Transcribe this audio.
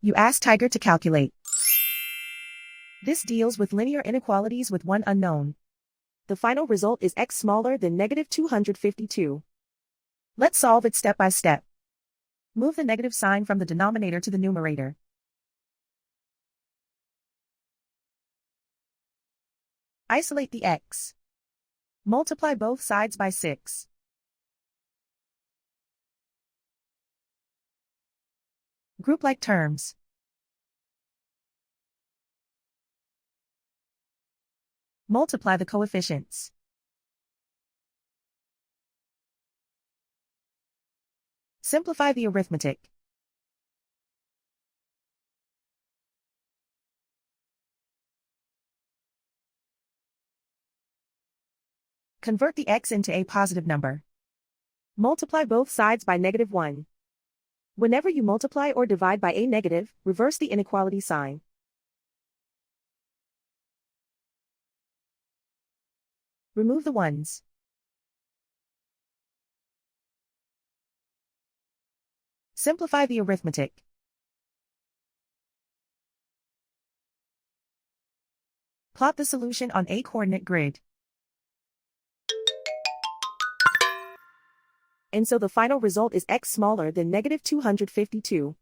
You ask Tiger to calculate. This deals with linear inequalities with one unknown. The final result is x smaller than negative 252. Let's solve it step by step. Move the negative sign from the denominator to the numerator. Isolate the x. Multiply both sides by 6. Group like terms. Multiply the coefficients. Simplify the arithmetic. Convert the x into a positive number. Multiply both sides by -1. Whenever you multiply or divide by a negative, reverse the inequality sign. Remove the ones. Simplify the arithmetic. Plot the solution on a coordinate grid. And so the final result is x smaller than negative 252.